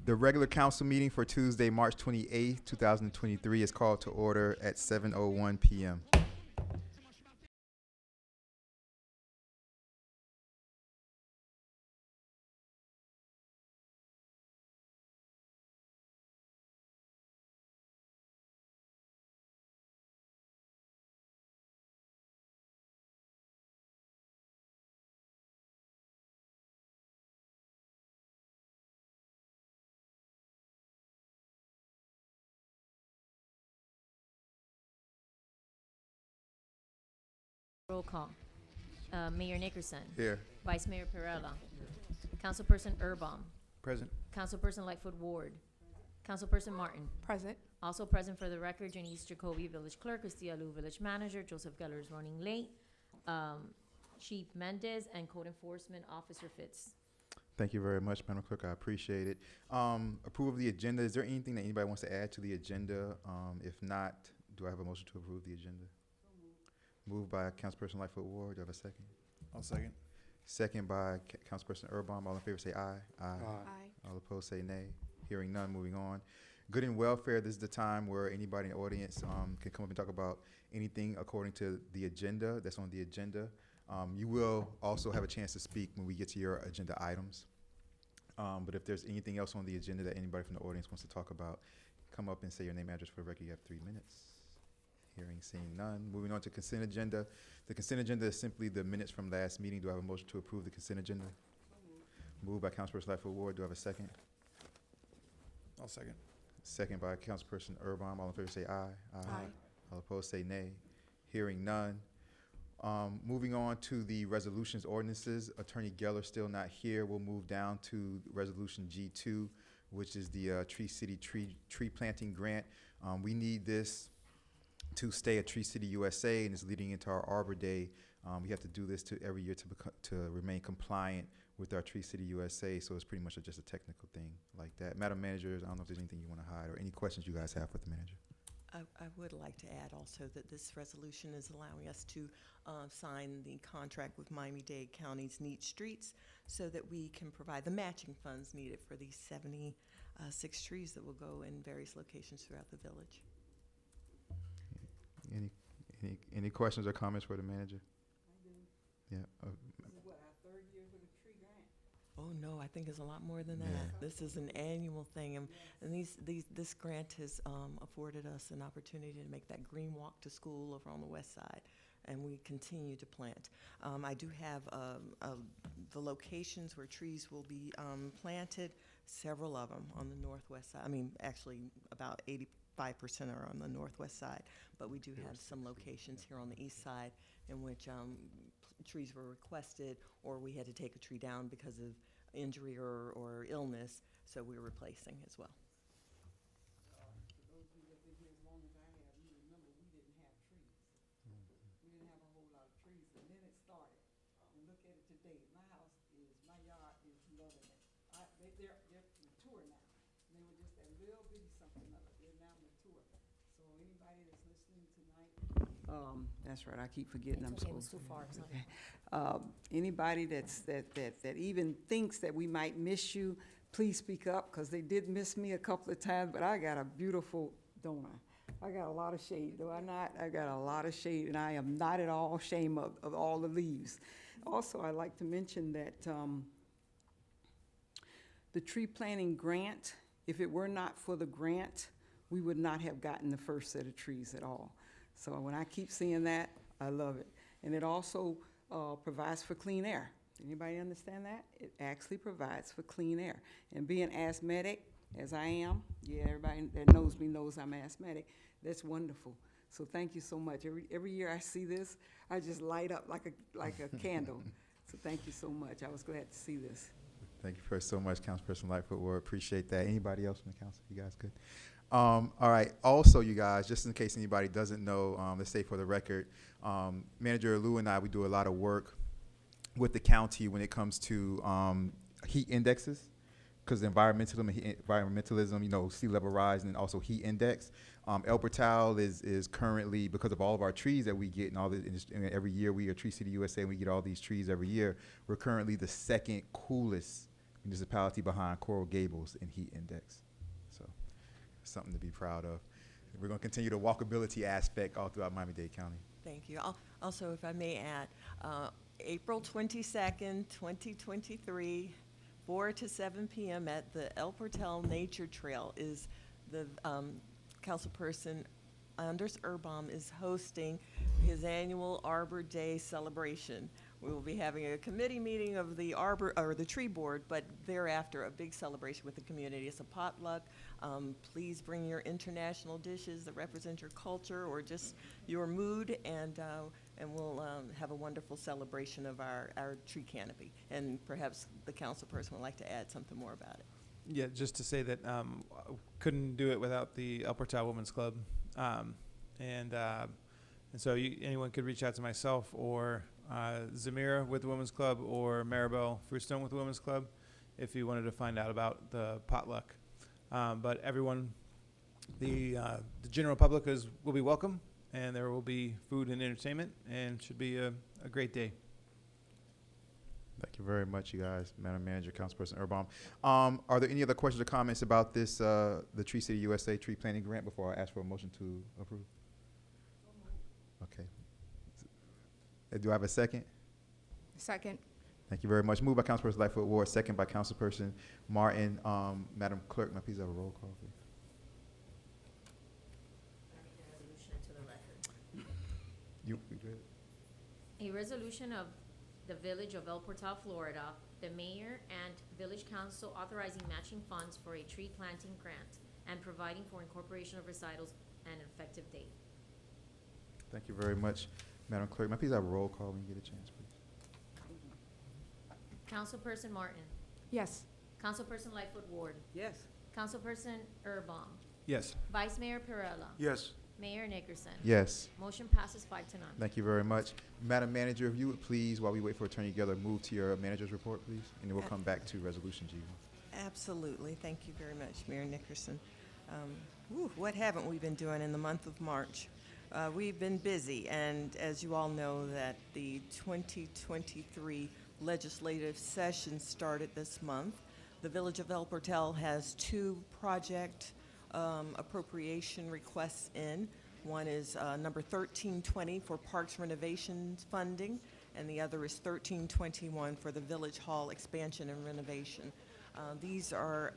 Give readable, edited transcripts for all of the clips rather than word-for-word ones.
The regular council meeting for Tuesday, March 28th, 2023 is called to order at 7:01 p.m. Roll call. Mayor Nickerson. Here. Vice Mayor Perella. Councilperson Erbaum. Present. Councilperson Lightfoot Ward. Councilperson Martin. Present. Also present for the record, Janice Jacoby, Village Clerk, Christia Lu, Village Manager, Joseph Geller is running late, Chief Mendez, and Code Enforcement Officer Fitz. Thank you very much, Madam Clerk. I appreciate it. Approve of the agenda. Is there anything that anybody wants to add to the agenda? If not, do I have a motion to approve the agenda? Moved by Councilperson Lightfoot Ward. Do I have a second? I'll second. Second by Councilperson Erbaum. All in favor say aye. Aye. All opposed say nay. Hearing none, moving on. Good and welfare, this is the time where anybody in the audience can come up and talk about anything according to the agenda, that's on the agenda. You will also have a chance to speak when we get to your agenda items. But if there's anything else on the agenda that anybody from the audience wants to talk about, come up and say your name, address for the record. You have 3 minutes. Hearing, seeing none. Moving on to consent agenda. The consent agenda is simply the minutes from last meeting. Do I have a motion to approve the consent agenda? Moved by Councilperson Lightfoot Ward. Do I have a second? I'll second. Second by Councilperson Erbaum. All in favor say aye. Aye. All opposed say nay. Hearing none. Moving on to the resolutions ordinances. Attorney Geller still not here. We'll move down to Resolution G2, which is the Tree City tree planting grant. We need this to stay at Tree City USA, and it's leading into our Arbor Day. We have to do this every year to remain compliant with our Tree City USA, so it's pretty much just a technical thing like that. Madam Manager, I don't know if there's anything you want to hide or any questions you guys have for the manager. I would like to add also that this resolution is allowing us to sign the contract with Miami-Dade County's Neat Streets so that we can provide the matching funds needed for these 76 trees that will go in various locations throughout the village. Any questions or comments for the manager? I do. Yeah. This is what, our third year for the tree grant? Oh, no, I think it's a lot more than that. Yeah. This is an annual thing, and this grant has afforded us an opportunity to make that green walk to school over on the west side, and we continue to plant. I do have the locations where trees will be planted, several of them on the northwest side. I mean, actually, about 85% are on the northwest side, but we do have some locations here on the east side in which trees were requested, or we had to take a tree down because of injury or illness, so we're replacing as well. For those of you that been here as long as I have, you remember we didn't have trees. We didn't have a whole lot of trees, and then it started. And look at it today. My yard is loving it. They're mature now. And they were just that little bitty something of it. They're now mature. So anybody that's listening tonight, that's right, I keep forgetting I'm It's okay, it supposed was too far. It's not- anybody that even thinks that we might miss you, please speak up, because they did miss me a couple of times, but I got a beautiful, don't I? I got a lot of shade, do I not? I got a lot of shade, and I am not at all ashamed of all the leaves. Also, I'd like to mention that the tree planting grant, if it were not for the grant, we would not have gotten the first set of trees at all. So when I keep seeing that, I love it. And it also provides for clean air. Anybody understand that? It actually provides for clean air. And being asthmatic, as I am, yeah, everybody that knows me knows I'm asthmatic, that's wonderful. So thank you so much. Every year I see this, I just light up like a candle. So thank you so much. I was glad to see this. Thank you so much, Councilperson Lightfoot Ward. Appreciate that. Anybody else from the council? You guys good? All right. Also, you guys, just in case anybody doesn't know, let's say for the record, Manager Lou and I, we do a lot of work with the county when it comes to heat indexes, because environmentalism, you know, sea level rise, and also heat index. El Portal is currently, because of all of our trees that we get and all this, and every year we are Tree City USA, and we get all these trees every year. We're currently the second coolest municipality behind Coral Gables in heat index. So, something to be proud of. We're going to continue the walkability aspect all throughout Miami-Dade County. Thank you. Also, if I may add, April 22nd, 2023, 4 to 7 p.m. at the El Portal Nature Trail is the councilperson Anders Urbaum is hosting his annual Arbor Day celebration. We will be having a committee meeting of the the tree board, but thereafter a big celebration with the community. It's a potluck. Please bring your international dishes that represent your culture or just your mood, and we'll have a wonderful celebration of our tree canopy. And perhaps the council person would like to add something more about it. Yeah, just to say that couldn't do it without the El Portal Women's Club, and so anyone could reach out to myself or Zamira with the Women's Club or Maribel Fruitstone with the Women's Club if you wanted to find out about the potluck. But everyone, the general public will be welcome, and there will be food and entertainment, and should be a great day. Thank you very much, you guys, Madam Manager, Councilperson Urbaum. Are there any other questions or comments about this, the Tree City USA tree planting grant before I ask for a motion to approve? Okay. Do I have a second? Second. Thank you very much. Moved by Councilperson Lightfoot Ward, second by Councilperson Martin. Madam Clerk, may I please have a roll call, please? Resolution into the record. You good? A resolution of the Village of El Portal, Florida, the mayor and village council authorizing matching funds for a tree planting grant and providing for incorporation of recitals and an effective date. Thank you very much, Madam Clerk. May I please have a roll call when you get a chance, please? Councilperson Martin. Yes. Councilperson Lightfoot Ward. Yes. Councilperson Urbaum. Yes. Vice Mayor Perella. Yes. Mayor Nickerson. Yes. Motion passes 5 to none. Thank you very much. Madam Manager, if you would please, while we wait for Attorney Geller, move to your manager's report, please, and then we'll come back to Resolution G. Absolutely. Thank you very much, Mayor Nickerson. What haven't we been doing in the month of March? We've been busy, and as you all know, that the 2023 legislative session started this month. The Village of El Portal has 2 project appropriation requests in. One is number 1320 for parks renovations funding, and the other is 1321 for the Village Hall expansion and renovation. These are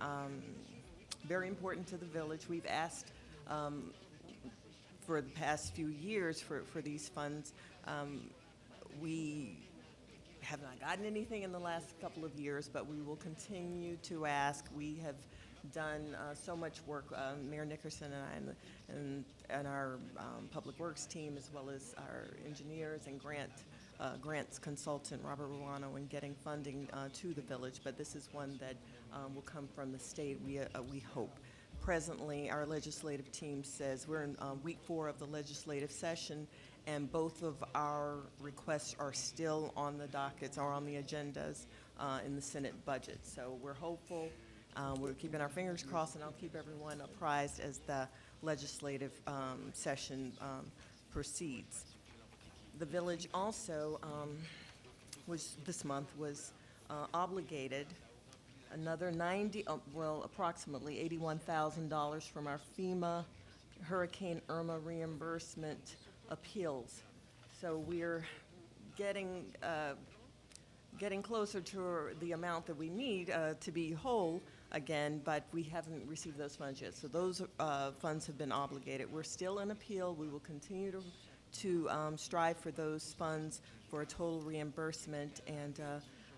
very important to the village. We've asked for the past few years for these funds. We have not gotten anything in the last couple of years, but we will continue to ask. We have done so much work, Mayor Nickerson and I and our Public Works team, as well as our engineers and grants consultant, Robert Ruano, in getting funding to the village, but this is one that will come from the state, we hope. Presently, our legislative team says we're in week 4 of the legislative session, and both of our requests are still on the dockets or on the agendas in the Senate budget. So we're hopeful. We're keeping our fingers crossed, and I'll keep everyone apprised as the legislative session proceeds. The village also this month was obligated another approximately $81,000 from our FEMA Hurricane Irma reimbursement appeals. So we're getting closer to the amount that we need to be whole again, but we haven't received those funds yet. So those funds have been obligated. We're still in appeal. We will continue to strive for those funds for a total reimbursement, and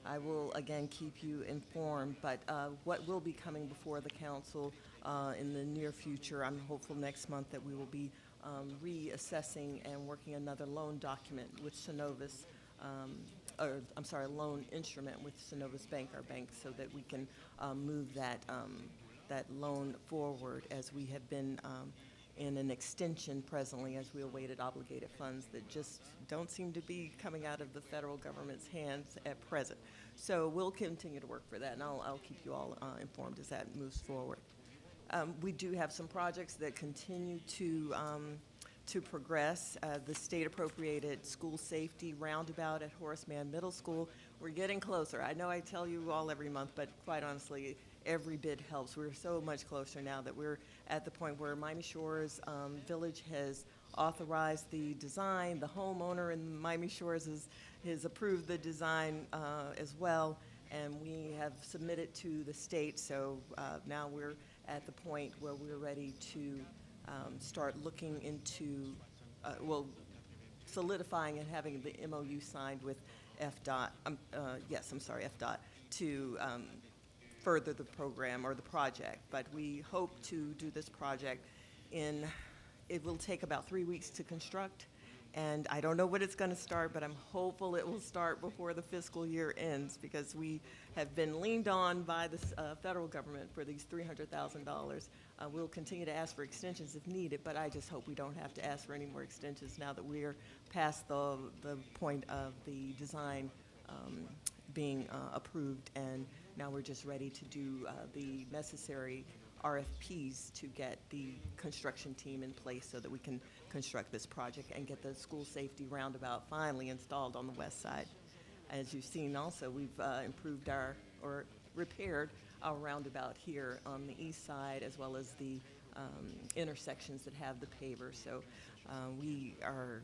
I will again keep you informed. But what will be coming before the council in the near future, I'm hopeful next month that we will be reassessing and working another loan document with Synovus, loan instrument with Synovus Bank, our bank, so that we can move that loan forward, as we have been in an extension presently as we awaited obligated funds that just don't seem to be coming out of the federal government's hands at present. So we'll continue to work for that, and I'll keep you all informed as that moves forward. We do have some projects that continue to progress. The state appropriated school safety roundabout at Horace Mann Middle School. we're getting closer. I know I tell you all every month, but quite honestly, every bit helps. We're so much closer now that we're at the point where Miami Shores Village has authorized the design. The homeowner in Miami Shores has approved the design as well, and we have submitted to the state. So now we're at the point where we're ready to start looking into, solidifying and having the MOU signed with FDOT, FDOT, to further the program or the project. But we hope to do this project it will take about 3 weeks to construct, and I don't know when it's going to start, but I'm hopeful it will start before the fiscal year ends, because we have been leaned on by the federal government for these $300,000. We'll continue to ask for extensions if needed, but I just hope we don't have to ask for any more extensions now that we're past the point of the design being approved, and now we're just ready to do the necessary RFPs to get the construction team in place so that we can construct this project and get the school safety roundabout finally installed on the west side. As you've seen also, we've repaired our roundabout here on the east side, as well as the intersections that have the paver. So we are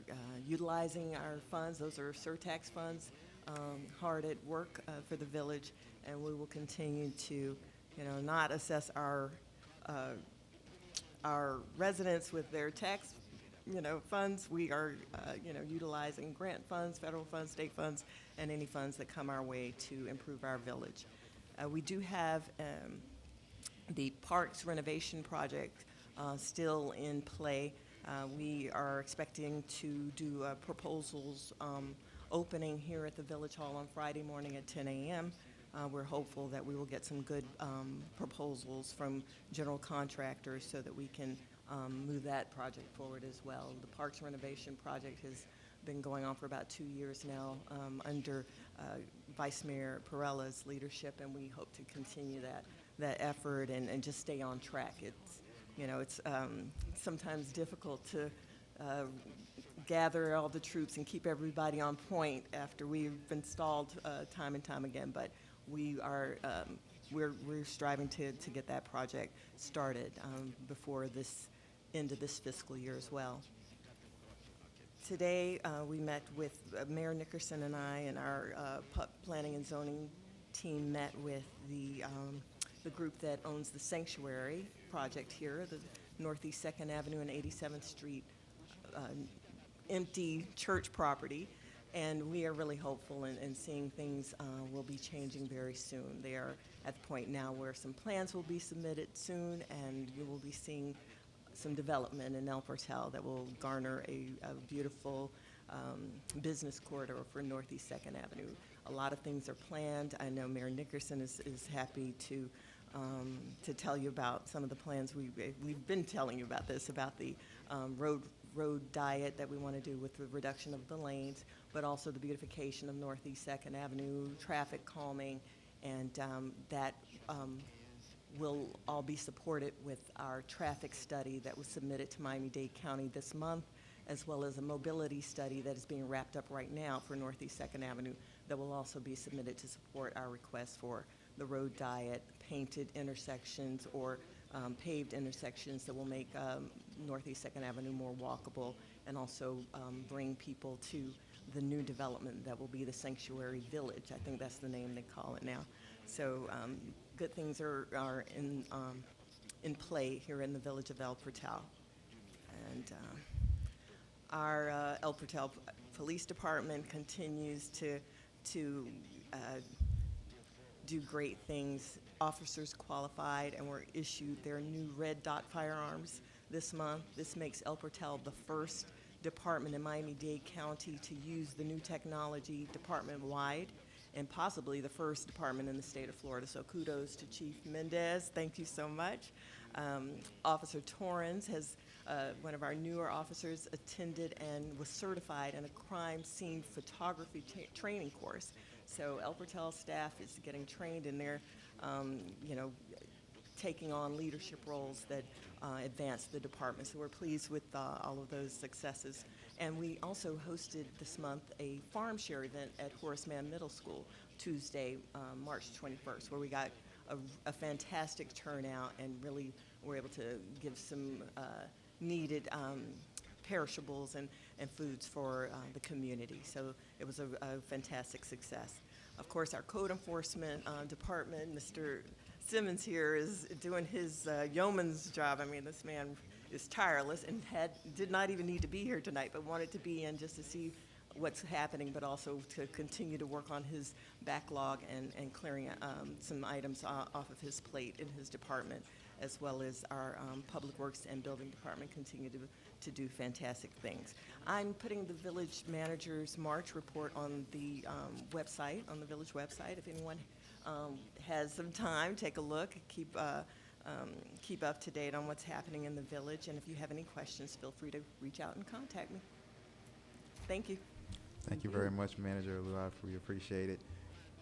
utilizing our funds. Those are surtax funds, hard at work for the village, and we will continue to not assess our residents with their tax, funds. We are, utilizing grant funds, federal funds, state funds, and any funds that come our way to improve our village. We do have the parks renovation project still in play. We are expecting to do proposals opening here at the Village Hall on Friday morning at 10 a.m. We're hopeful that we will get some good proposals from general contractors so that we can move that project forward as well. The Parks renovation project has been going on for about 2 years now under Vice Mayor Perella's leadership, and we hope to continue that effort and just stay on track. It's sometimes difficult to gather all the troops and keep everybody on point after we've been stalled time and time again, but we are we're striving to get that project started before this end of this fiscal year as well. Today we met with Mayor Nickerson, and I and our planning and zoning team met with the group that owns the sanctuary project here, the Northeast 2nd Avenue and 87th Street empty church property. And we are really hopeful in seeing things will be changing very soon. They are at the point now where some plans will be submitted soon, and you will be seeing some development in El Portal that will garner a beautiful business corridor for Northeast 2nd Avenue. A lot of things are planned. I know Mayor Nickerson is happy to tell you about some of the plans. We've been telling you about this, about the road diet that we want to do with the reduction of the lanes, but also the beautification of Northeast 2nd Avenue, traffic calming, and that will all be supported with our traffic study that was submitted to Miami-Dade County this month, as well as a mobility study that is being wrapped up right now for Northeast 2nd Avenue that will also be submitted to support our request for the road diet, painted intersections, or paved intersections that will make Northeast 2nd Avenue more walkable, and also bring people to the new development that will be the Sanctuary Village. I think that's the name they call it now. So good things are in play here in the village of El Portal. And our El Portal Police Department continues to do great things. Officers qualified and were issued their new red dot firearms this month. This makes El Portal the first department in Miami-Dade County to use the new technology department-wide, and possibly the first department in the state of Florida. So kudos to Chief Mendez. Thank you so much. Officer Torrens has, one of our newer officers, attended and was certified in a crime scene photography training course. So El Portal staff is getting trained in their, taking on leadership roles that advance the department. So we're pleased with all of those successes. And we also hosted this month a farm share event at Horace Mann Middle School Tuesday, March 21st, where we got a fantastic turnout and really were able to give some needed perishables and foods for the community. So it was a fantastic success. Of course, our code enforcement department, Mr. Simmons here, is doing his yeoman's job. I mean, this man is tireless and did not even need to be here tonight, but wanted to be in just to see what's happening, but also to continue to work on his backlog and clearing some items off of his plate in his department, as well as our Public Works and Building Department continue to do fantastic things. I'm putting the village manager's March report on the website, on the village website. If anyone has some time, take a look, keep up to date on what's happening in the village. And if you have any questions, feel free to reach out and contact me. Thank you. Thank you very much, Manager Luai. We appreciate it.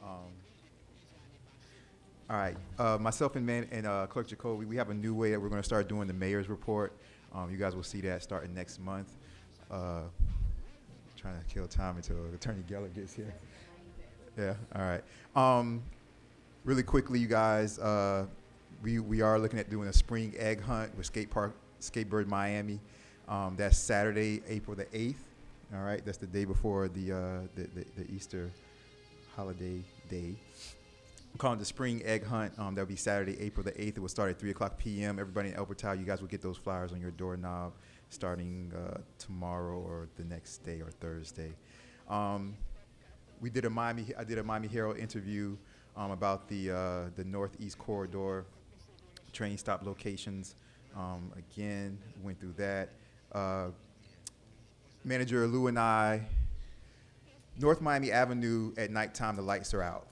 All right, myself and Clerk Jacoby, we have a new way that we're going to start doing the mayor's report. You guys will see that starting next month. Trying to kill time until Attorney Geller gets here. Yeah, all right. Really quickly, you guys, we are looking at doing a spring egg hunt with Skatebird Miami. That's Saturday, April the 8th. All right, that's the day before the Easter holiday day. We're calling it the Spring Egg Hunt. That'll be Saturday, April the 8th. It will start at 3 o'clock p.m. Everybody in Elbert Town, you guys will get those flyers on your doorknob starting tomorrow or the next day or Thursday. I did a Miami Herald interview about the Northeast Corridor train stop locations. Again, went through that. Manager Lou and I, North Miami Avenue at nighttime, the lights are out.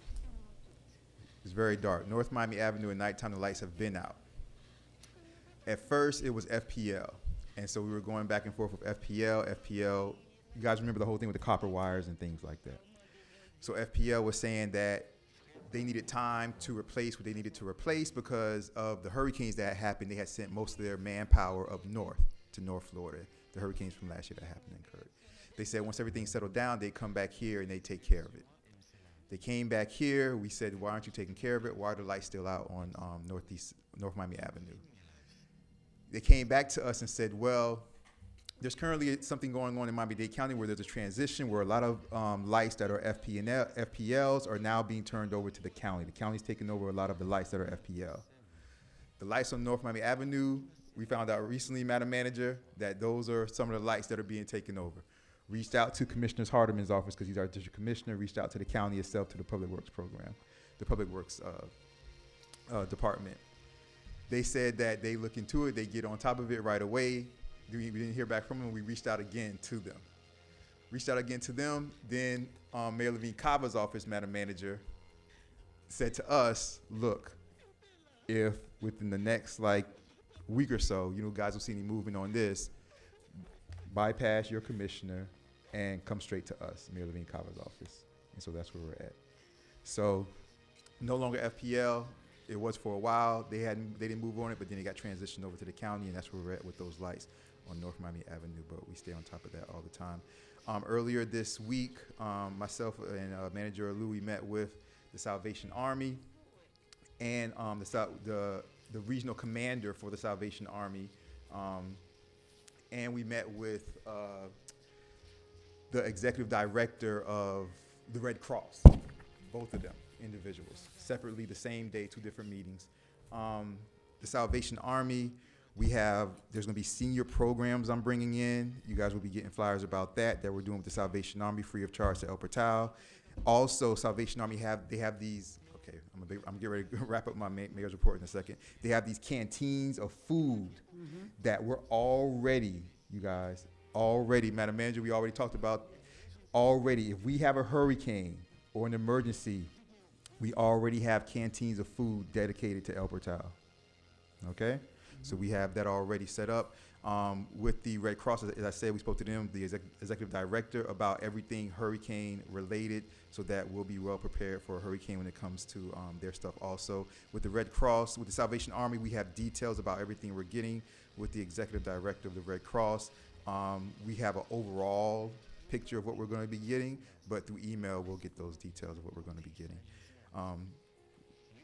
It's very dark. North Miami Avenue at nighttime, the lights have been out. At first, it was FPL. And so we were going back and forth with FPL. You guys remember the whole thing with the copper wires and things like that. So FPL was saying that they needed time to replace what they needed to replace because of the hurricanes that had happened. They had sent most of their manpower up north to North Florida. The hurricanes from last year that happened and occurred. They said once everything settled down, they'd come back here and they'd take care of it. They came back here. We said, why aren't you taking care of it? Why are the lights still out on North Miami Avenue? They came back to us and said, well, there's currently something going on in Miami-Dade County where there's a transition where a lot of lights that are FPLs are now being turned over to the county. The county's taking over a lot of the lights that are FPL. The lights on North Miami Avenue, we found out recently, Madam Manager, that those are some of the lights that are being taken over. Reached out to Commissioner Hardeman's office because he's our district commissioner, reached out to the county itself, to the Public Works program, the Public Works department. They said that they look into it, they get on top of it right away. We didn't hear back from them. We reached out again to them. Then Mayor Levine Cava's office, Madam Manager, said to us, look, if within the next week or so, guys will see any movement on this, bypass your commissioner and come straight to us, Mayor Levine Cava's office. And so that's where we're at. So no longer FPL. It was for a while. They didn't move on it, but then it got transitioned over to the county, and that's where we're at with those lights on North Miami Avenue, but we stay on top of that all the time. Earlier this week, myself and Manager Lou, we met with the Salvation Army and the regional commander for the Salvation Army, and we met with the executive director of the Red Cross, both of them individuals, separately the same day, 2 different meetings. The Salvation Army, there's going to be senior programs I'm bringing in. You guys will be getting flyers about that we're doing with the Salvation Army free of charge to El Portal. Also, Salvation Army they have these, okay, I'm getting ready to wrap up my mayor's report in a second. They have these canteens of food that we're already, Madam Manager, we already talked about if we have a hurricane or an emergency, we already have canteens of food dedicated to El Portal. Okay? So we have that already set up. With the Red Cross, as I said, we spoke to them, the executive director, about everything hurricane related, so that we'll be well prepared for a hurricane when it comes to their stuff also. With the Red Cross, with the Salvation Army, we have details about everything we're getting. With the executive director of the Red Cross, we have an overall picture of what we're going to be getting, but through email, we'll get those details of what we're going to be getting.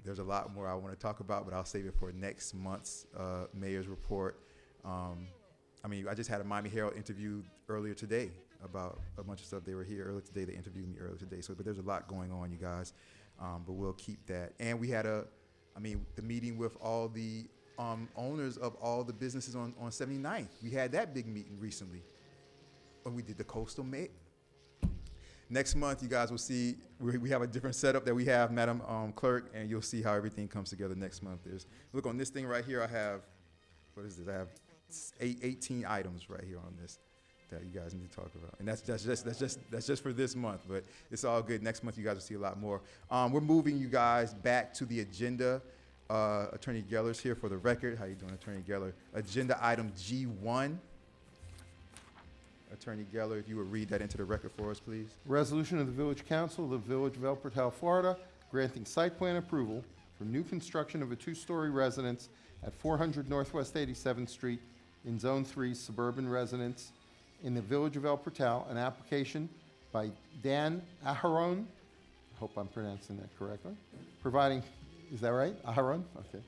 There's a lot more I want to talk about, but I'll save it for next month's mayor's report. I just had a Miami Herald interview earlier today about a bunch of stuff. They were here earlier today. They interviewed me earlier today. But there's a lot going on, you guys. But we'll keep that. And we had the meeting with all the owners of all the businesses on 79th. We had that big meeting recently when we did the coastal May. Next month, you guys will see, we have a different setup that we have, Madam Clerk, and you'll see how everything comes together next month. Look on this thing right here, I have, what is this? I have 18 items right here on this that you guys need to talk about. And that's just for this month, but it's all good. Next month, you guys will see a lot more. We're moving you guys back to the agenda. Attorney Geller's here for the record. How you doing, Attorney Geller? Agenda item G1. Attorney Geller, if you would read that into the record for us, please. Resolution of the Village Council of the Village of El Portal, Florida, granting site plan approval for new construction of a two-story residence at 400 Northwest 87th Street in Zone 3 Suburban Residence in the Village of El Portal, an application by Dan Aharon, I hope I'm pronouncing that correctly, providing, is that right? Aharon? Okay.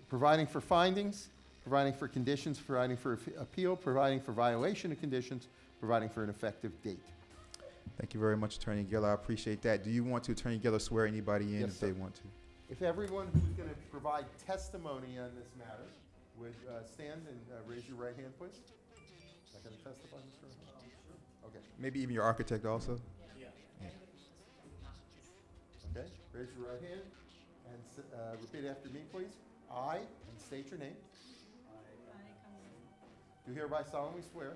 Providing for findings, providing for conditions, providing for appeal, providing for violation of conditions, providing for an effective date. Thank you very much, Attorney Geller. I appreciate that. Do you want to, Attorney Geller, swear anybody in Yes, if they sir. want to? If everyone who's going to provide testimony on this matter would stand and raise your right hand, please. Am I going to testify, Mr. Sure. Okay. Maybe even your architect also? Okay. Raise your right hand and repeat after me, please. I, and state your name. Do hereby solemnly swear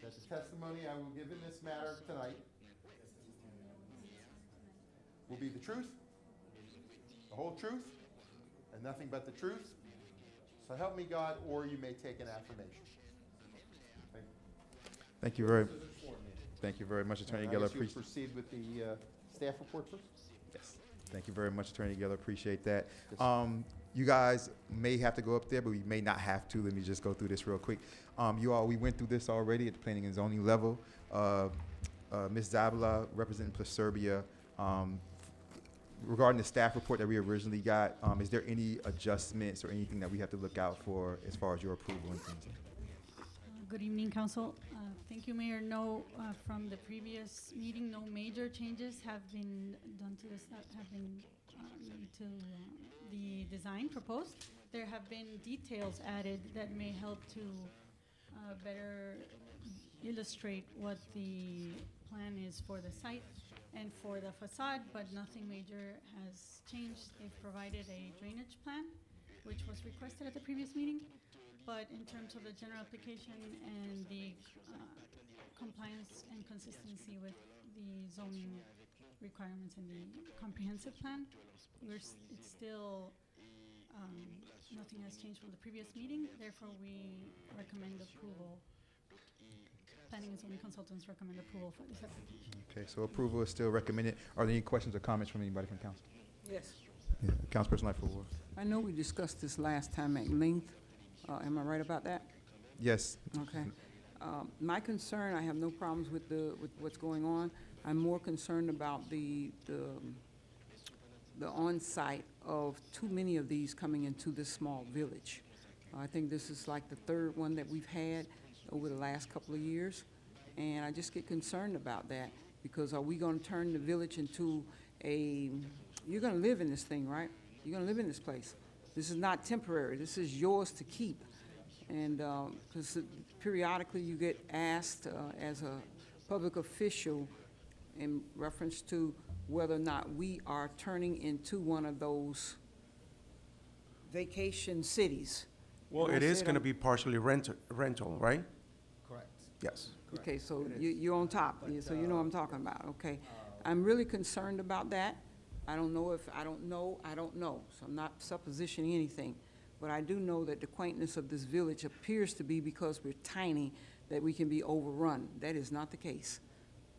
that the testimony I will give in this matter tonight will be the truth, the whole truth, and nothing but the truth. So help me God, or you may take an affirmation. Thank you. Thank you very much, Attorney I Geller. guess you'll proceed with the staff report, please. Yes. Thank you very much, Attorney Geller. Appreciate that. Yes. You guys may have to go up there, but we may not have to. Let me just go through this real quick. We went through this already at the planning and zoning level. Ms. Zabala, representing Serbia, regarding the staff report that we originally got, is there any adjustments or anything that we have to look out for as far as your approval and things? Good evening, Council. Thank you, Mayor. No, from the previous meeting, no major changes have been done to this, have been made to the design proposed. There have been details added that may help to better illustrate what the plan is for the site and for the facade, but nothing major has changed. They've provided a drainage plan, which was requested at the previous meeting. But in terms of the general application and the compliance and consistency with the zoning requirements in the comprehensive plan, it's still, nothing has changed from the previous meeting. Therefore, we recommend approval. Planning and zoning consultants recommend approval for this application. Okay, so approval is still recommended. Are there any questions or comments from anybody from council? Yes. Yeah. Councilperson Lightfoot Ward. I know we discussed this last time at length. Am I right about that? Yes. Okay. My concern, I have no problems with what's going on. I'm more concerned about the on-site of too many of these coming into this small village. I think this is like the third one that we've had over the last couple of years, and I just get concerned about that, because are we gonna turn the village into you're gonna live in this thing, right? You're gonna live in this place. This is not temporary. This is yours to keep. And because periodically you get asked as a public official in reference to whether or not we are turning into one of those vacation cities. Well, And I it is said, going to be partially rental, right? Correct. Yes. Okay, so you're on top, so you know what I'm talking about, okay. I'm really concerned about that. I don't know. So I'm not suppositioning anything. But I do know that the quaintness of this village appears to be, because we're tiny, that we can be overrun. That is not the case.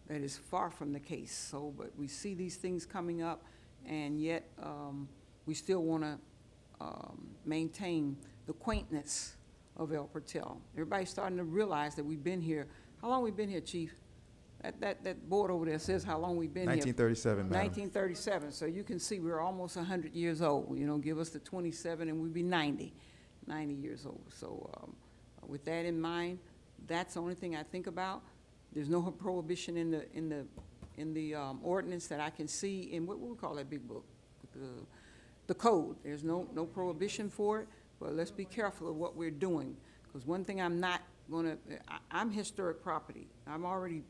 That is far from the case. So, but we see these things coming up, and yet we still want to maintain the quaintness of El Portal. Everybody's starting to realize that we've been here. How long we been here, Chief? That board over there says how long we've been here. 1937, madam. 1937, so you can see we're almost 100 years old. You know, give us the 27 and we'd be 90 years old. So with that in mind, that's the only thing I think about. There's no prohibition in the ordinance that I can see in, what we call that big book? The code. There's no prohibition for it, but let's be careful of what we're doing. Because one thing I'm not gonna, I'm historic property. I'm already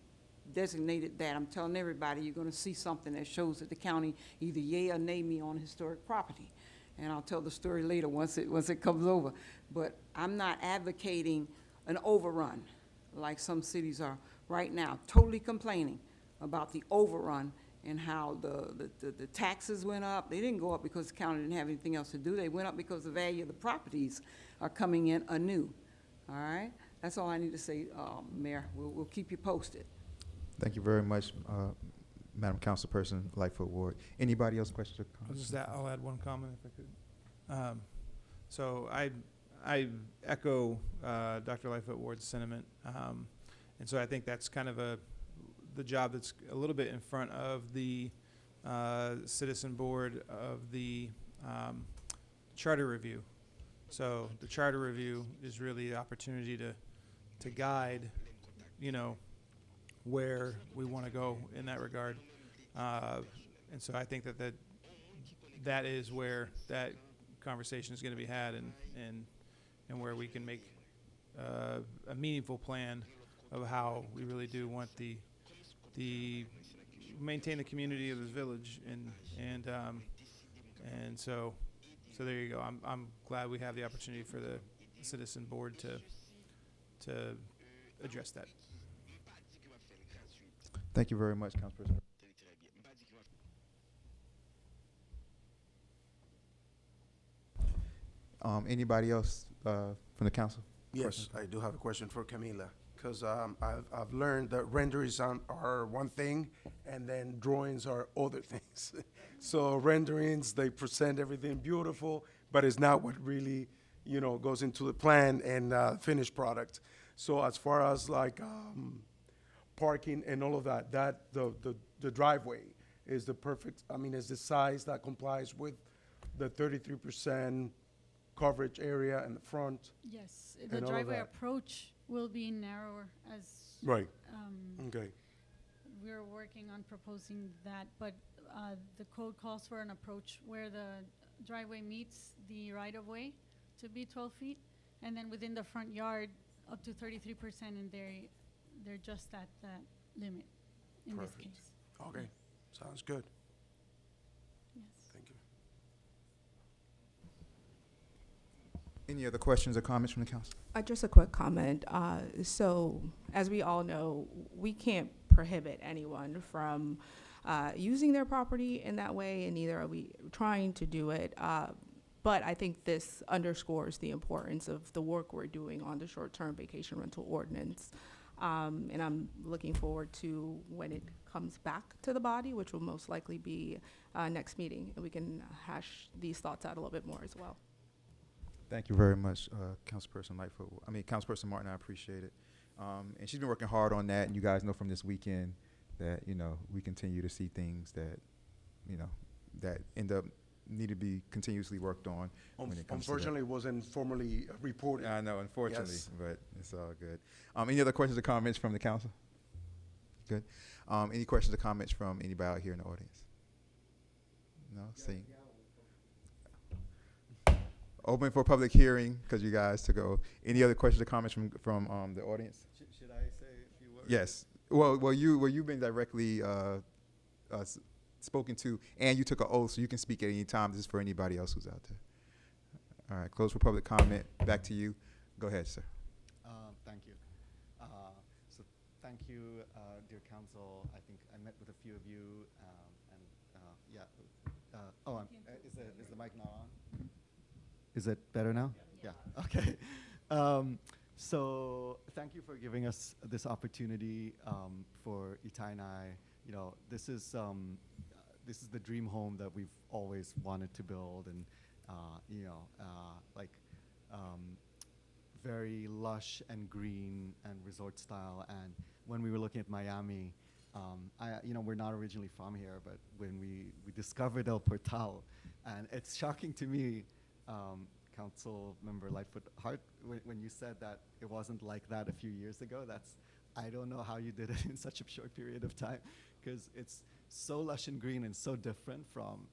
designated that. I'm telling everybody, you're gonna see something that shows that the county either yay or nay me on historic property. And I'll tell the story later once it comes over. But I'm not advocating an overrun like some cities are right now, totally complaining about the overrun and how the taxes went up. They didn't go up because the county didn't have anything else to do. They went up because the value of the properties are coming in anew. All right? That's all I need to say, Mayor. We'll keep you posted. Thank you very much, Madam Councilperson Lightfoot Ward. Anybody else questions or comments? I'll add one comment if I could. So I echo Dr. Lightfoot Ward's sentiment. And so I think that's kind of the job that's a little bit in front of the citizen board of the charter review. So the charter review is really the opportunity to guide, you know, where we want to go in that regard. And so I think that is where that conversation is going to be had, and where we can make a meaningful plan of how we really do want the maintain the community of this village, and so there you go. I'm glad we have the opportunity for the citizen board to address that. Thank you very much, Councilperson. Anybody else from the council? Yes, I do have a question for Camila, because I've learned that renderings are one thing, and then drawings are other things. So renderings, they present everything beautiful, but it's not what really, you know, goes into the plan and finished product. So as far as like parking and all of that, the driveway is the perfect, I mean, is the size that complies with the 33% coverage area in the front. Yes, And the all of driveway that. approach will be narrower as. Right. um, Okay. We're working on proposing that, but the code calls for an approach where the driveway meets the right-of-way to be 12 feet, and then within the front yard, up to 33%, and they're just at that limit in this Perfect. case. Okay, sounds good. Yes. Thank you. Any other questions or comments from the council? Just a quick comment. So, as we all know, we can't prohibit anyone from using their property in that way, and neither are we trying to do it. But I think this underscores the importance of the work we're doing on the short-term vacation rental ordinance. And I'm looking forward to when it comes back to the body, which will most likely be next meeting, and we can hash these thoughts out a little bit more as well. Thank you very much, Councilperson Lightfoot. Councilperson Martin, I appreciate it. And she's been working hard on that, and you guys know from this weekend that, you know, we continue to see things that, you know, that end up need to be continuously worked on when it comes to that. Unfortunately, it wasn't formally reported. I know, unfortunately, Yes. but it's all good. Any other questions or comments from the council? Good. Any questions or comments from anybody out here in the audience? No? Seeing. Open for public hearing, because you guys took over. Any other questions or comments from the audience? Should I say a few words? Yes. Well, you've been directly spoken to, and you took an oath, so you can speak at any time. This is for anybody else who's out there. All right, close for public comment. Back to you. Go ahead, sir. Thank you. So thank you, dear council. I think I met with a few of you, is the mic not on? Is it better now? Yeah. Okay. So thank you for giving us this opportunity for Itai and I. You know, this is the dream home that we've always wanted to build, and very lush and green and resort style. And when we were looking at Miami, we're not originally from here, but when we discovered El Portal, and it's shocking to me, Council Member Lightfoot Hart, when you said that it wasn't like that a few years ago. I don't know how you did it in such a short period of time, because it's so lush and green and so different from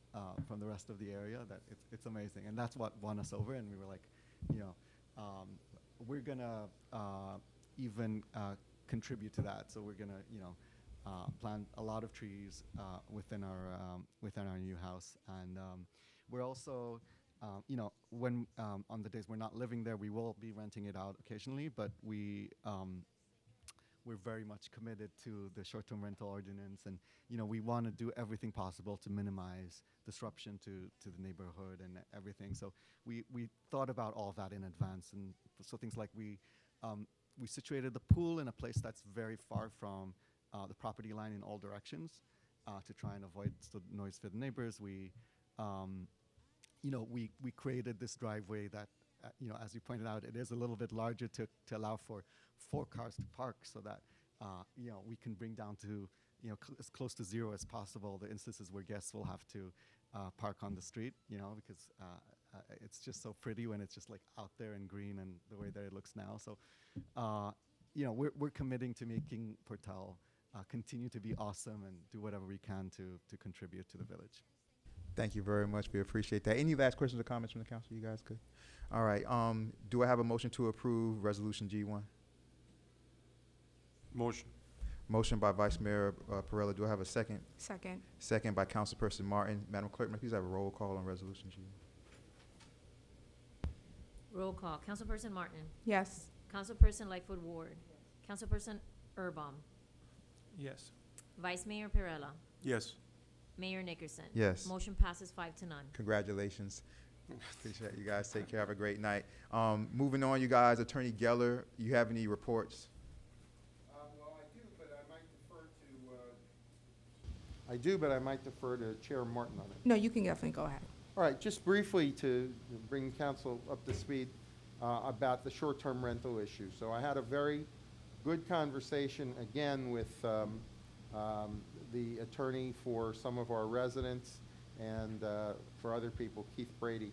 the rest of the area that it's amazing. And that's what won us over. And we were like, we're gonna even contribute to that. So we're gonna, plant a lot of trees within our new house. And we're also, when on the days we're not living there, we will be renting it out occasionally. But we're very much committed to the short-term rental ordinance, and we want to do everything possible to minimize disruption to the neighborhood and everything. So we thought about all that in advance, and so things like we situated the pool in a place that's very far from the property line in all directions to try and avoid noise for the neighbors. We created this driveway that, as you pointed out, it is a little bit larger to allow for 4 cars to park, so that we can bring down to as close to zero as possible the instances where guests will have to park on the street, because it's just so pretty when it's just like out there and green and the way that it looks now. So we're committing to making Portal continue to be awesome and do whatever we can to contribute to the village. Thank you very much. We appreciate that. Any last questions or comments from the council? You guys good? All right. Do I have a motion to approve Resolution G1? Motion. Motion by Vice Mayor Perrella. Do I have a second? Second. Second by Councilperson Martin. Madam Clerk, may I please have a roll call on Resolution G? Roll call. Councilperson Martin. Yes. Councilperson Lightfoot Ward. Councilperson Urban. Yes. Vice Mayor Perrella. Yes. Mayor Nickerson. Yes. Motion passes 5-0. Congratulations. Appreciate you guys. Take care. Have a great night. Moving on, you guys. Attorney Geller, you have any reports? Well, I do, but I might defer to Chair Martin on it. No, you can definitely go ahead. All right, just briefly to bring council up to speed about the short-term rental issue. So I had a very good conversation again with the attorney for some of our residents and for other people, Keith Brady,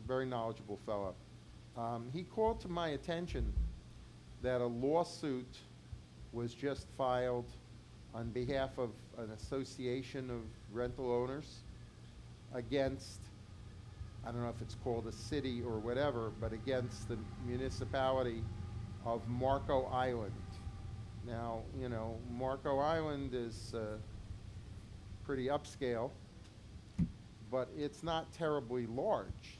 very knowledgeable fellow. He called to my attention that a lawsuit was just filed on behalf of an association of rental owners against, I don't know if it's called a city or whatever, but against the municipality of Marco Island. Now, Marco Island is pretty upscale, but it's not terribly large.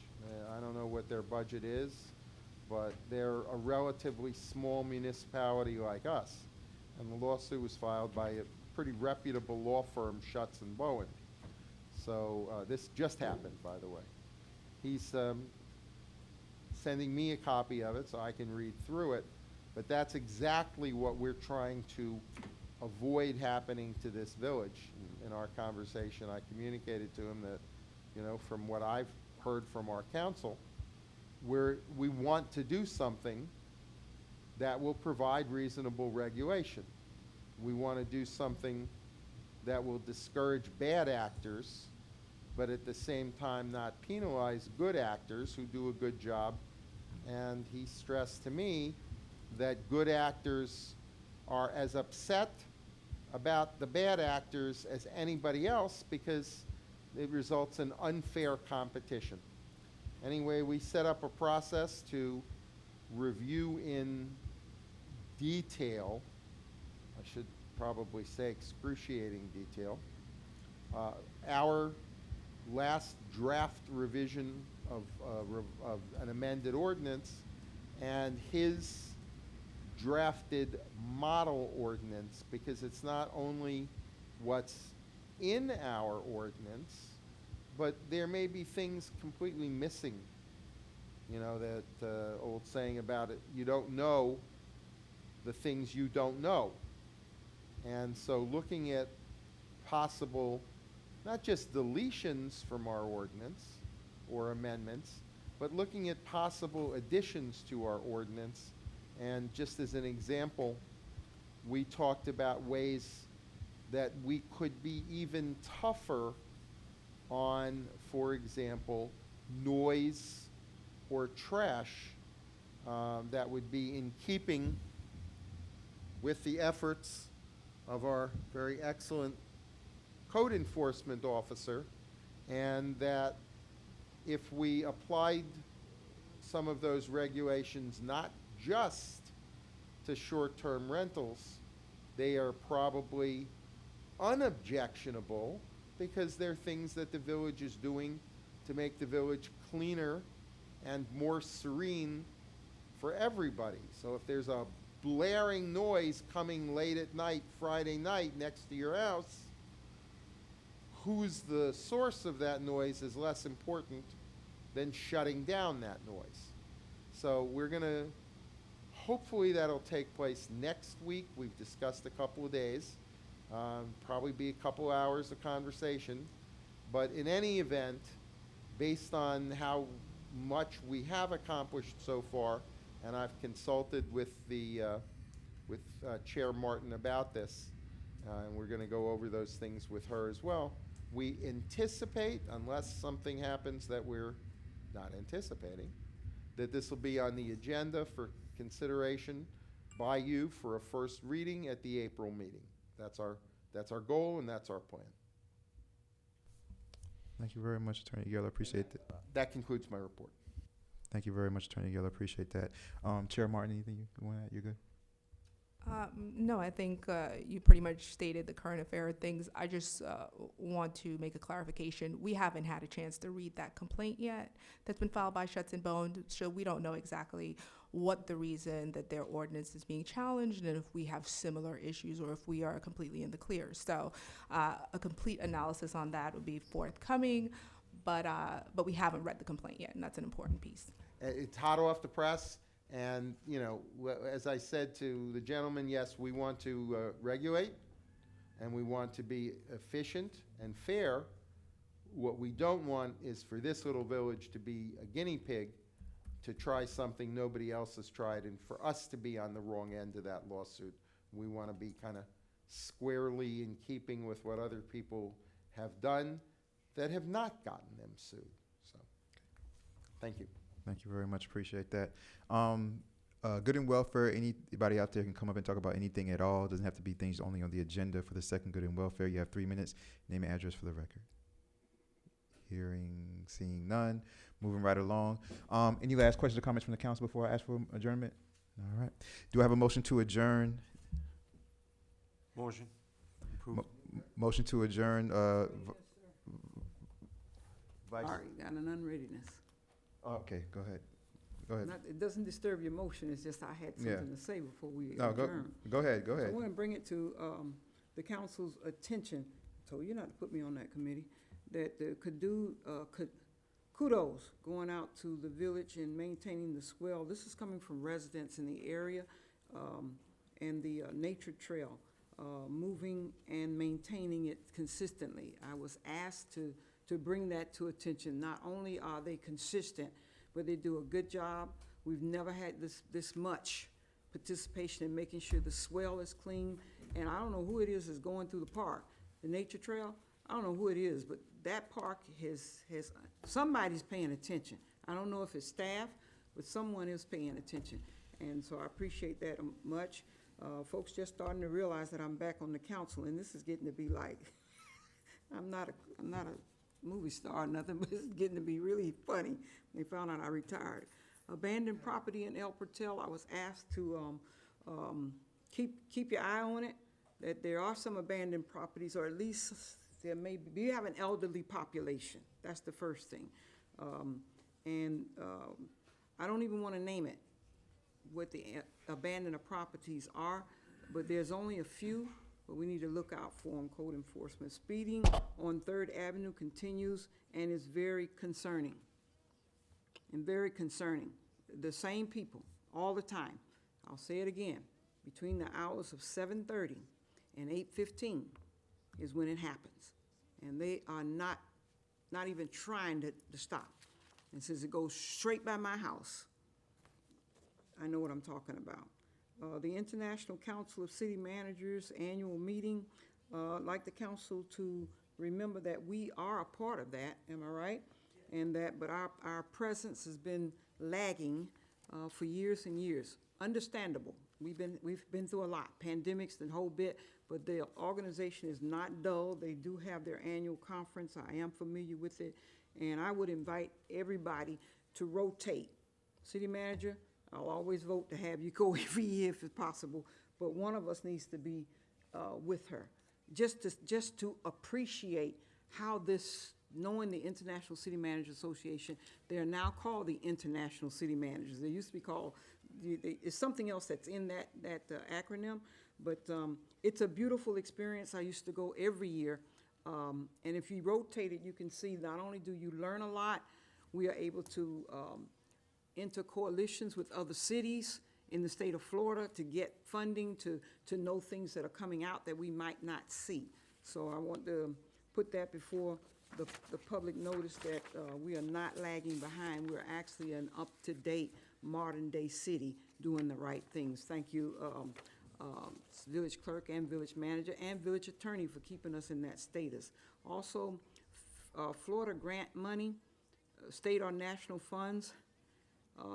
I don't know what their budget is, but they're a relatively small municipality like us. And the lawsuit was filed by a pretty reputable law firm, Schutz and Bowen. So this just happened, by the way. He's sending me a copy of it so I can read through it, but that's exactly what we're trying to avoid happening to this village. In our conversation, I communicated to him that, from what I've heard from our council, we want to do something that will provide reasonable regulation. We want to do something that will discourage bad actors, but at the same time not penalize good actors who do a good job. And he stressed to me that good actors are as upset about the bad actors as anybody else because it results in unfair competition. Anyway, we set up a process to review in detail, I should probably say excruciating detail, our last draft revision of an amended ordinance and his drafted model ordinance, because it's not only what's in our ordinance, but there may be things completely missing. That old saying about it, you don't know the things you don't know. And so looking at possible, not just deletions from our ordinance or amendments, but looking at possible additions to our ordinance. And just as an example, we talked about ways that we could be even tougher on, for example, noise or trash that would be in keeping with the efforts of our very excellent code enforcement officer, and that if we applied some of those regulations not just to short-term rentals, they are probably unobjectionable because they're things that the village is doing to make the village cleaner and more serene for everybody. So if there's a blaring noise coming late at night, Friday night, next to your house, who's the source of that noise is less important than shutting down that noise. So we're going to, hopefully that'll take place next week. We've discussed a couple of days, probably be a couple hours of conversation. But in any event, based on how much we have accomplished so far, and I've consulted with Chair Martin about this, and we're going to go over those things with her as well. We anticipate, unless something happens that we're not anticipating, that this will be on the agenda for consideration by you for a first reading at the April meeting. That's our goal, and that's our plan. Thank you very much, Attorney Geller. Appreciate that. That concludes my report. Thank you very much, Attorney Geller. Appreciate that. Chair Martin, anything you want to add? You're good? No, I think you pretty much stated the current affair of things. I just want to make a clarification. We haven't had a chance to read that complaint yet that's been filed by Shuts and Bone, so we don't know exactly what the reason that their ordinance is being challenged and if we have similar issues or if we are completely in the clear. So a complete analysis on that would be forthcoming, but we haven't read the complaint yet, and that's an important piece. It's hot off the press. And, you know, as I said to the gentleman, yes, we want to regulate, and we want to be efficient and fair. What we don't want is for this little village to be a guinea pig to try something nobody else has tried, and for us to be on the wrong end of that lawsuit. We want to be kind of squarely in keeping with what other people have done that have not gotten them sued. So, thank you. Thank you very much. Appreciate that. Good and welfare, anybody out there can come up and talk about anything at all. It doesn't have to be things only on the agenda for the second good and welfare. You have 3 minutes. Name and address for the record. Seeing none. Moving right along. Any last questions or comments from the council before I ask for adjournment? All right. Do I have a motion to adjourn? Motion. Approved. Motion to adjourn. Vice. All right, got an unreadiness. Okay, go ahead. Go ahead. It doesn't disturb your motion, it's just I had Yeah. something to say before we No, adjourn. go ahead. Go So I ahead. want to bring it to the council's attention. I told you not to put me on that committee. That kudos going out to the village and maintaining the swell. This is coming from residents in the area and the nature trail, moving and maintaining it consistently. I was asked to bring that to attention. Not only are they consistent, but they do a good job. We've never had this much participation in making sure the swell is clean. And I don't know who it is that's going through the park, the nature trail. I don't know who it is, but that park has somebody's paying attention. I don't know if it's staff, but someone is paying attention. And so I appreciate that much. Folks just starting to realize that I'm back on the council, and this is getting to be like, I'm not a movie star or nothing, but it's getting to be really funny. They found out I retired. Abandoned property in El Portal, I was asked to keep your eye on it, that there are some abandoned properties, or at least there may be, you have an elderly population. That's the first thing. I don't even want to name it, what the abandoned properties are, but there's only a few. But we need to look out for them, code enforcement. Speeding on 3rd Avenue continues and is very concerning. And very concerning. The same people, all the time. I'll say it again. Between the hours of 7:30 and 8:15 is when it happens. And they are not even trying to stop. And since it goes straight by my house, I know what I'm talking about. The International Council of City Managers Annual Meeting, I'd like the council to remember that we are a part of that, am I right? And that, but our presence has been lagging for years and years. Understandable. We've been through a lot, pandemics, the whole bit, but the organization is not dull. They do have their annual conference. I am familiar with it, and I would invite everybody to rotate. City manager, I'll always vote to have you go every year if it's possible, but one of us needs to be with her, just to appreciate how this, knowing the International City Managers Association, they are now called the International City Managers. They used to be called, it's something else that's in that acronym, but it's a beautiful experience. I used to go every year, and if you rotate it, you can see not only do you learn a lot, we are able to enter coalitions with other cities in the state of Florida to get funding, to know things that are coming out that we might not see. So I want to put that before the public notice that we are not lagging behind. We're actually an up-to-date, modern-day city doing the right things. Thank you, village clerk and village manager and village attorney for keeping us in that status. Also, Florida grant money, state or national funds,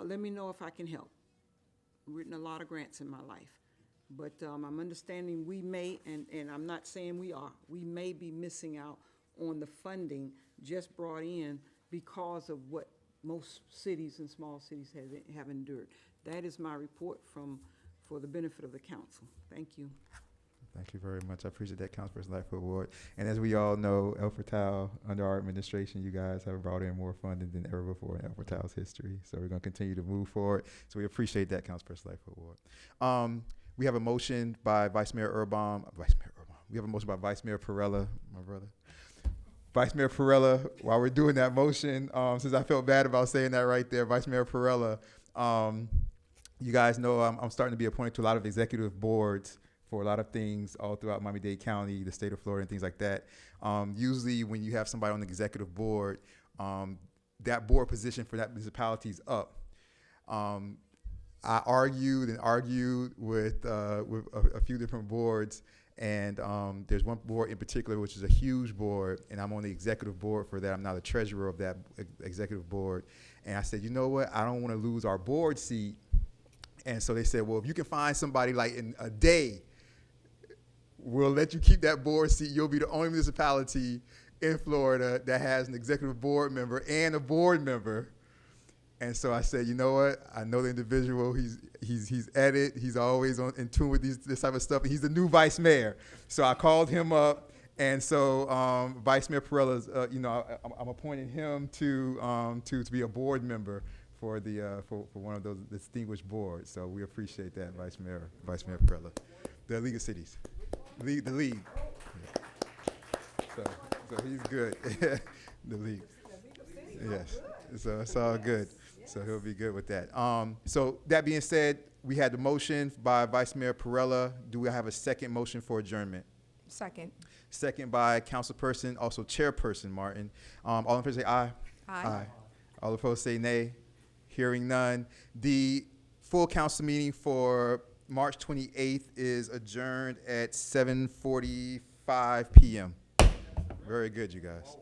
let me know if I can help. I've written a lot of grants in my life, but I'm understanding we may, and I'm not saying we are, we may be missing out on the funding just brought in because of what most cities and small cities have endured. That is my report for the benefit of the council. Thank you. Thank you very much. I appreciate that, Councilperson Lightfoot Ward. And as we all know, El Portal, under our administration, you guys have brought in more funding than ever before in El Portal's history. So we're going to continue to move forward. So we appreciate that, Councilperson Lightfoot Ward. We have a motion by Vice Mayor Urban. We have a motion by Vice Mayor Perella, my brother. Vice Mayor Perella, while we're doing that motion, since I felt bad about saying that right there, Vice Mayor Perella, you guys know I'm starting to be appointed to a lot of executive boards for a lot of things all throughout Miami-Dade County, the state of Florida, and things like that. Usually when you have somebody on the executive board, that board position for that municipality is up. I argued with a few different boards, and there's one board in particular, which is a huge board, and I'm on the executive board for that. I'm now the treasurer of that executive board. And I said, you know what? I don't want to lose our board seat. And so they said, well, if you can find somebody like in a day, we'll let you keep that board seat. You'll be the only municipality in Florida that has an executive board member and a board member. And so I said, you know what? I know the individual. He's at it. He's always in tune with this type of stuff. And he's the new vice mayor. So I called him up. And so Vice Mayor Perella's, I'm appointing him to be a board member for one of those distinguished boards. So we appreciate that, Vice Mayor Perella. The League of Cities. The league. Yeah. So he's good. The league. Yes. So it's all good. So he'll be good with that. So that being said, we had the motion by Vice Mayor Perella. Do we have a second motion for adjournment? Second. Second by Councilperson, also Chairperson Martin. All in favor say aye. Aye. All opposed say nay. Hearing none. The full council meeting for March 28th is adjourned at 7:45 p.m. Very good, you guys.